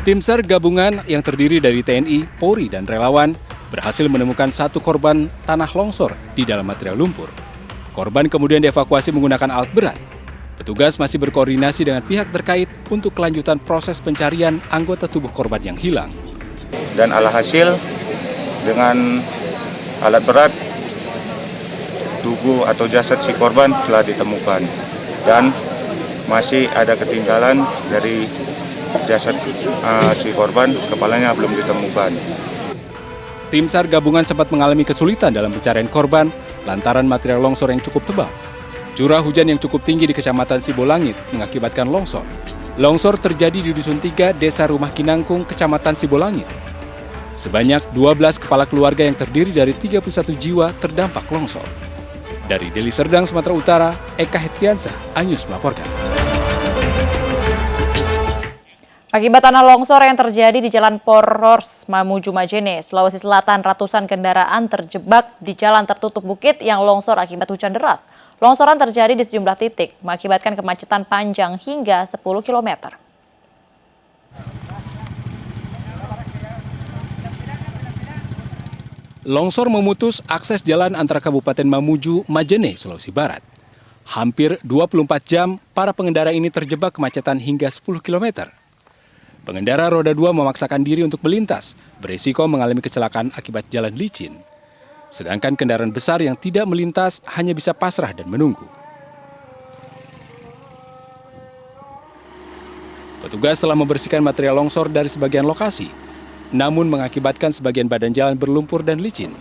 Tim SAR gabungan yang terdiri dari TNI, Polri, dan relawan berhasil menemukan satu korban tanah longsor di dalam material lumpur. Korban kemudian dievakuasi menggunakan alat berat. Petugas masih berkoordinasi dengan pihak terkait untuk kelanjutan proses pencarian anggota tubuh korban yang hilang. Dan alhasil dengan alat berat, tubuh atau jasad si korban telah ditemukan. Dan masih ada ketinggalan dari jasad si korban, kepalanya belum ditemukan. Tim SAR gabungan sempat mengalami kesulitan dalam pencarian korban lantaran material longsor yang cukup tebal. Curah hujan yang cukup tinggi di Kecamatan Sibolangit mengakibatkan longsor. Longsor terjadi di Dusun 3, Desa Rumah Kinangkung, Kecamatan Sibolangit. Sebanyak 12 kepala keluarga yang terdiri dari 31 jiwa terdampak longsor. Dari Deli Serdang, Sumatera Utara, Eka Hetriansah, Anyus melaporkan. Akibat tanah longsor yang terjadi di Jalan Poros Mamuju Majene, Sulawesi Selatan, ratusan kendaraan terjebak di jalan tertutup bukit yang longsor akibat hujan deras. Longsoran terjadi di sejumlah titik, mengakibatkan kemacetan panjang hingga 10 km. Longsor memutus akses jalan antara Kabupaten Mamuju, Majene, Sulawesi Barat. Hampir 24 jam, para pengendara ini terjebak kemacetan hingga 10 km. Pengendara roda 2 memaksakan diri untuk melintas, berisiko mengalami kecelakaan akibat jalan licin. Sedangkan kendaraan besar yang tidak melintas hanya bisa pasrah dan menunggu. Petugas telah membersihkan material longsor dari sebagian lokasi, namun mengakibatkan sebagian badan jalan berlumpur dan licin.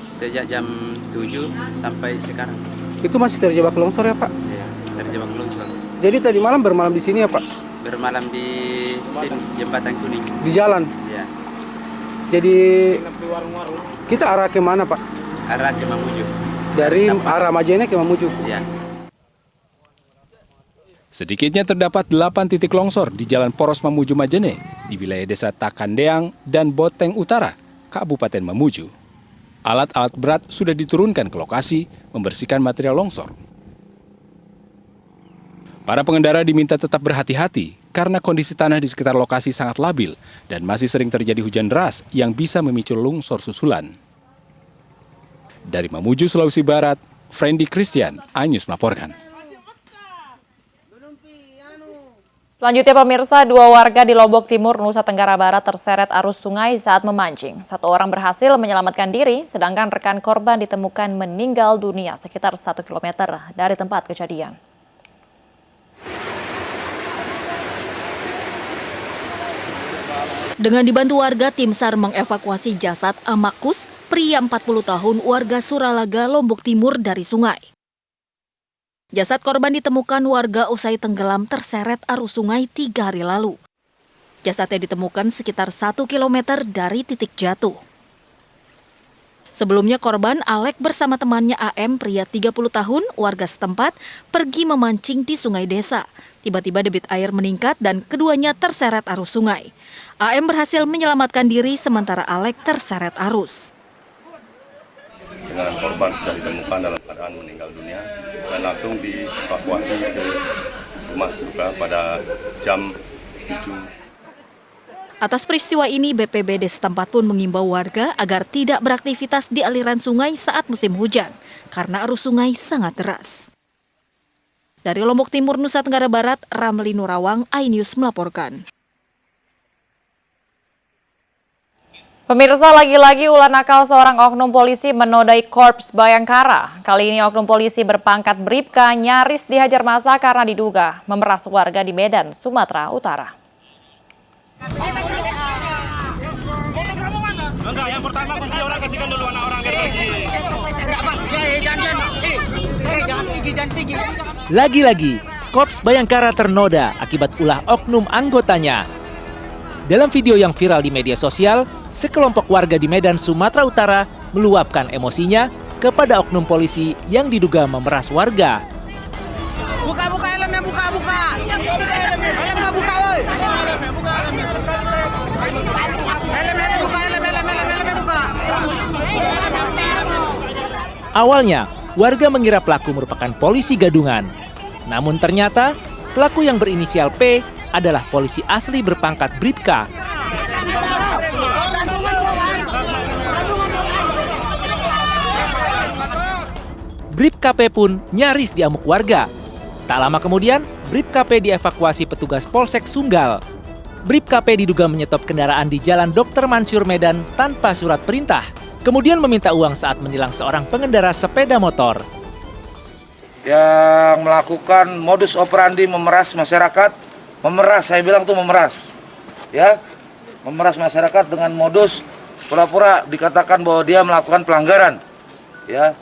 Sejak jam 7 sampai sekarang. Itu masih terjebak longsor ya Pak? Iya, terjebak longsor. Jadi tadi malam bermalam di sini ya Pak? Bermalam di sini, Jembatan Kuning. Di jalan? Iya. Jadi kita arah ke mana Pak? Arah ke Mamuju. Dari arah Majene ke Mamuju? Iya. Sedikitnya terdapat 8 titik longsor di Jalan Poros Mamuju Majene di wilayah Desa Takandeang dan Boteng Utara, Kabupaten Mamuju. Alat-alat berat sudah diturunkan ke lokasi membersihkan material longsor. Para pengendara diminta tetap berhati-hati karena kondisi tanah di sekitar lokasi sangat labil dan masih sering terjadi hujan deras yang bisa memicu longsor susulan. Dari Mamuju, Sulawesi Barat, Friendly Christian, Anyus melaporkan. Selanjutnya pemirsa, 2 warga di Lombok Timur, Nusa Tenggara Barat terseret arus sungai saat memancing. 1 orang berhasil menyelamatkan diri, sedangkan rekan korban ditemukan meninggal dunia sekitar 1 km dari tempat kejadian. Dengan dibantu warga, tim SAR mengevakuasi jasad Amakus, pria 40 tahun warga Suralaga, Lombok Timur dari sungai. Jasad korban ditemukan warga usai tenggelam terseret arus sungai 3 hari lalu. Jasadnya ditemukan sekitar 1 km dari titik jatuh. Sebelumnya korban Alek bersama temannya AM, pria 30 tahun, warga setempat, pergi memancing di sungai desa. Tiba-tiba debit air meningkat dan keduanya terseret arus sungai. AM berhasil menyelamatkan diri sementara Alek terseret arus. Dengan korban sudah ditemukan dalam keadaan meninggal dunia dan langsung dievakuasi ke rumah duka pada jam 7. Atas peristiwa ini, BPBD setempat pun mengimbau warga agar tidak beraktivitas di aliran sungai saat musim hujan, karena arus sungai sangat deras. Dari Lombok Timur, Nusa Tenggara Barat, Ramli Nurawang, iNews melaporkan. Pemirsa, lagi-lagi ulah nakal seorang oknum polisi menodai Korps Bayangkara. Kali ini oknum polisi berpangkat Bribka nyaris dihajar massa karena diduga memeras warga di Medan, Sumatera Utara. Enggak, yang pertama kunci orang kasihkan dulu anak orang Lagi-lagi, Korps Bayangkara ternoda akibat ulah oknum anggotanya. Dalam video yang viral di media sosial, sekelompok warga di Medan, Sumatera Utara meluapkan emosinya kepada oknum polisi yang diduga memeras warga. Buka helmnya, buka. Helmnya buka, woi. Helmnya buka. Awalnya, warga mengira pelaku merupakan polisi gadungan. Namun ternyata, Pelaku yang berinisial P adalah polisi asli berpangkat Bribka. Bribka P pun nyaris diamuk warga. Tak lama kemudian, Bribka P dievakuasi petugas Polsek Sunggal. Bribka P diduga menyetop kendaraan di Jalan Dr. Mansur Medan tanpa surat perintah. Kemudian meminta uang saat menilang seorang pengendara sepeda motor. Yang melakukan modus operandi memeras masyarakat, saya bilang tuh memeras, ya, memeras masyarakat dengan modus pura-pura dikatakan bahwa dia melakukan pelanggaran, ya.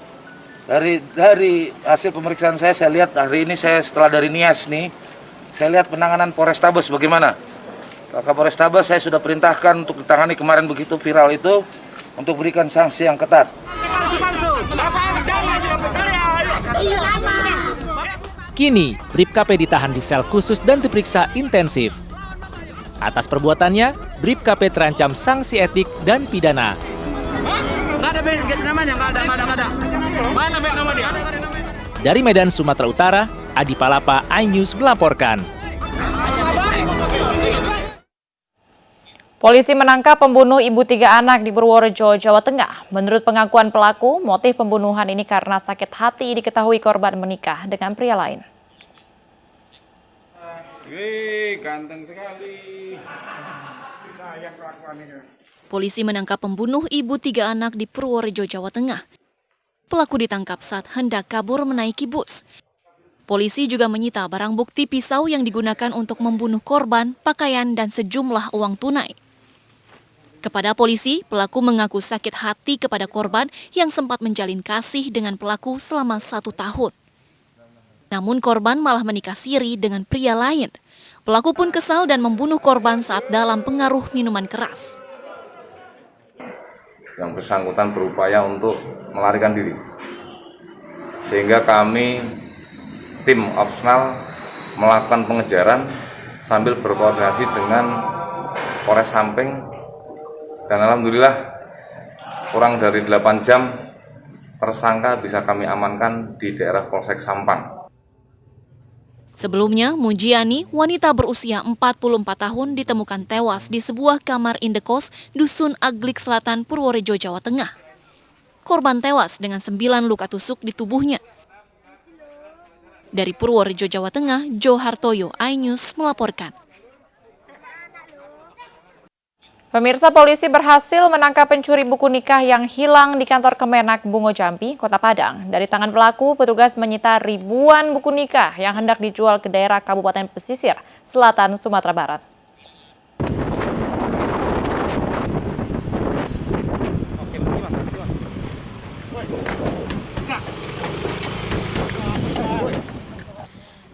Dari hasil pemeriksaan saya lihat hari ini setelah dari Nias nih, saya lihat penanganan Polrestabes bagaimana. Kapolres Tabes saya sudah perintahkan untuk ditangani kemarin begitu viral itu untuk berikan sanksi yang ketat. Kini, Bribka P ditahan di sel khusus dan diperiksa intensif. Atas perbuatannya, Bribka P terancam sanksi etik dan pidana. Nggak ada namanya, nggak ada. Mana nama dia? Dari Medan, Sumatera Utara, Adi Palapa, iNews melaporkan. Polisi menangkap pembunuh ibu 3 anak di Purworejo, Jawa Tengah. Menurut pengakuan pelaku, motif pembunuhan ini karena sakit hati diketahui korban menikah dengan pria lain. Ganteng sekali. Sayang kelakuannya. Polisi menangkap pembunuh ibu 3 anak di Purworejo, Jawa Tengah. Pelaku ditangkap saat hendak kabur menaiki bus. Polisi juga menyita barang bukti pisau yang digunakan untuk membunuh korban, pakaian, dan sejumlah uang tunai. Kepada polisi, pelaku mengaku sakit hati kepada korban yang sempat menjalin kasih dengan pelaku selama 1 tahun. Namun korban malah menikah siri dengan pria lain. Pelaku pun kesal dan membunuh korban saat dalam pengaruh minuman keras. Yang bersangkutan berupaya untuk melarikan diri. Sehingga kami, tim opsional, melakukan pengejaran sambil berkoordinasi dengan Polres Samping. Dan alhamdulillah kurang dari 8 jam tersangka bisa kami amankan di daerah Polsek Sampang. Sebelumnya, Mujiani, wanita berusia 44 tahun ditemukan tewas di sebuah kamar indekos Dusun Aglik Selatan, Purworejo, Jawa Tengah. Korban tewas dengan 9 luka tusuk di tubuhnya. Dari Purworejo, Jawa Tengah, Jo Hartoyo, iNews melaporkan. Pemirsa, polisi berhasil menangkap pencuri buku nikah yang hilang di kantor Kemenak Bungo Jambi, Kota Padang. Dari tangan pelaku, petugas menyita ribuan buku nikah yang hendak dijual ke daerah Kabupaten Pesisir Selatan, Sumatera Barat.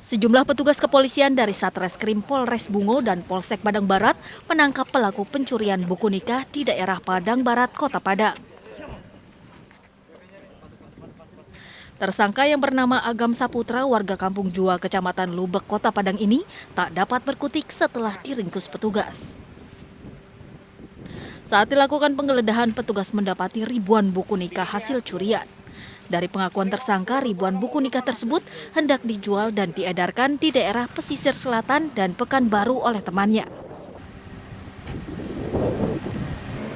Sejumlah petugas kepolisian dari Satreskrim Polres Bungo dan Polsek Padang Barat menangkap pelaku pencurian buku nikah di daerah Padang Barat, Kota Padang. Tersangka yang bernama Agam Saputra, warga Kampung Jua, Kecamatan Lubek, Kota Padang ini tak dapat berkutik setelah diringkus petugas. Saat dilakukan penggeledahan, petugas mendapati ribuan buku nikah hasil curian. Dari pengakuan tersangka, ribuan buku nikah tersebut hendak dijual dan diedarkan di daerah Pesisir Selatan dan Pekanbaru oleh temannya.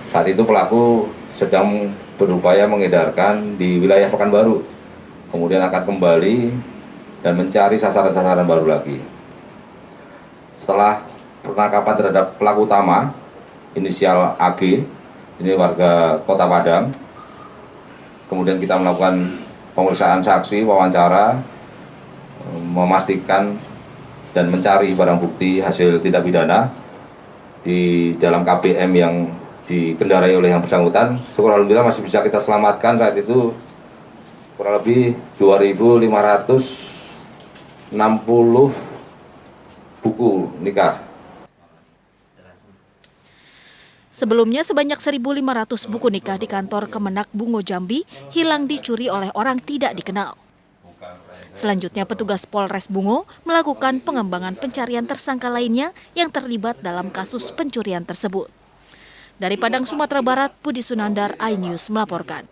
Saat itu pelaku sedang berupaya mengedarkan di wilayah Pekanbaru, kemudian akan kembali dan mencari sasaran-sasaran baru lagi. Setelah penangkapan terhadap pelaku utama, inisial AG, ini warga Kota Padang, kemudian kita melakukan pemeriksaan saksi, wawancara, memastikan dan mencari barang bukti hasil tindak pidana di dalam KBM yang dikendarai oleh yang bersangkutan. Syukur alhamdulillah masih bisa kita selamatkan. Saat itu kurang lebih 2.560 buku nikah. Sebelumnya sebanyak 1.500 buku nikah di kantor Kemenak Bungo Jambi hilang dicuri oleh orang tidak dikenal. Selanjutnya petugas Polres Bungo melakukan pengembangan pencarian tersangka lainnya yang terlibat dalam kasus pencurian tersebut. Dari Padang, Sumatera Barat, Budi Sunandar, iNews melaporkan.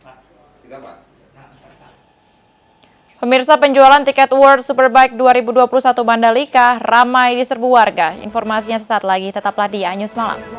Pemirsa, penjualan tiket World Superbike 2021 Mandalika ramai diserbu warga. Informasinya sesaat lagi, tetaplah di Anyus Malam.